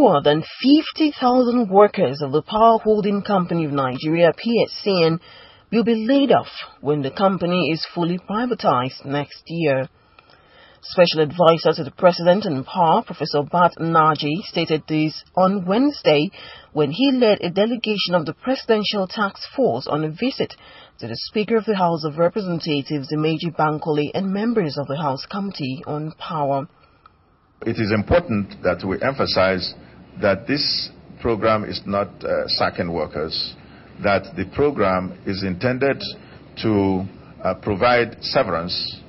Fewer than 50,000 workers of the Power Holding Company of Nigeria, Phcn, will be laid off when the company is fully privatized next year. Special Advisor to the President on Power, Professor Bat Naji, stated this on Wednesday when he led a delegation of the Presidential Task Force on a visit to the Speaker of the House of Representatives, Imeji Bankole, and members of the House Committee on Power. It is important that we emphasize that this program is not sacking workers, that the program is intended to provide severance,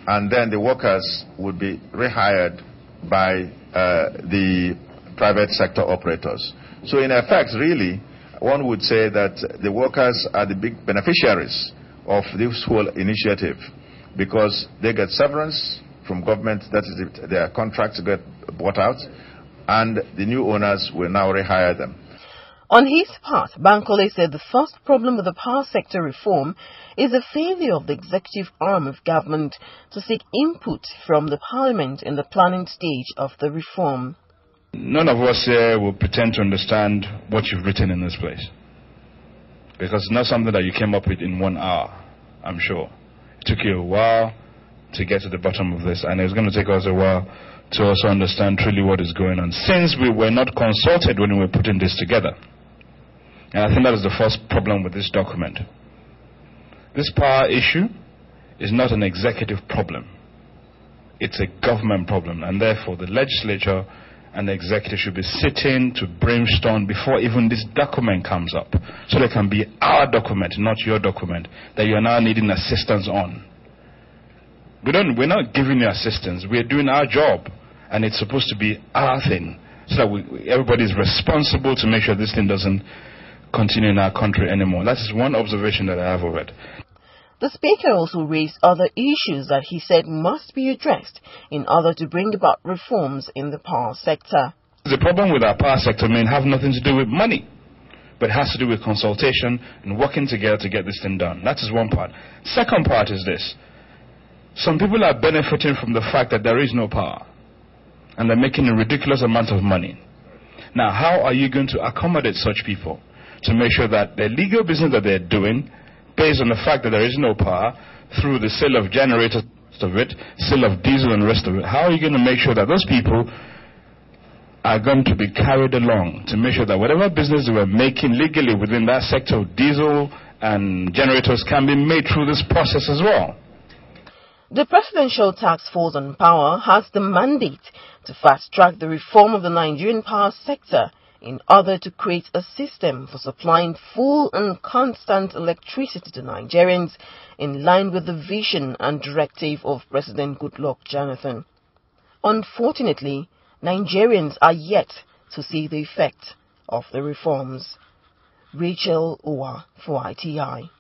and then the workers would be rehired by the private sector operators. So in effect, really, one would say that the workers are the big beneficiaries of this whole initiative because they get severance from government, that is their contracts get bought out, and the new owners will now rehire them. On his part, Bankole said the first problem with the power sector reform is the failure of the executive arm of government to seek input from the parliament in the planning stage of the reform. None of us here will pretend to understand what you've written in this place, because it's not something that you came up with in 1 hour, I'm sure. It took you a while to get to the bottom of this, and it's going to take us a while to also understand truly what is going on, since we were not consulted when we were putting this together. And I think that is the first problem with this document. This power issue is not an executive problem. It's a government problem, and therefore the legislature and the executive should be sitting to brainstorm before even this document comes up, so there can be our document, not your document, that you're now needing assistance on. We're not giving you assistance. We're doing our job, and it's supposed to be our thing, so that everybody is responsible to make sure this thing doesn't continue in our country anymore. That is one observation that I have of it. The Speaker also raised other issues that he said must be addressed in order to bring about reforms in the power sector. The problem with our power sector may have nothing to do with money, but it has to do with consultation and working together to get this thing done. That is one part. Second part is this. Some people are benefiting from the fact that there is no power, and they're making a ridiculous amount of money. Now, how are you going to accommodate such people to make sure that the legal business that they're doing, based on the fact that there is no power, through the sale of generators of it, sale of diesel and the rest of it, how are you going to make sure that those people are going to be carried along to make sure that whatever business they were making legally within that sector of diesel and generators can be made through this process as well? The Presidential Task Force on Power has the mandate to fast-track the reform of the Nigerian power sector in order to create a system for supplying full and constant electricity to Nigerians in line with the vision and directive of President Goodluck Jonathan. Unfortunately, Nigerians are yet to see the effect of the reforms. Rachel Owa for ITI.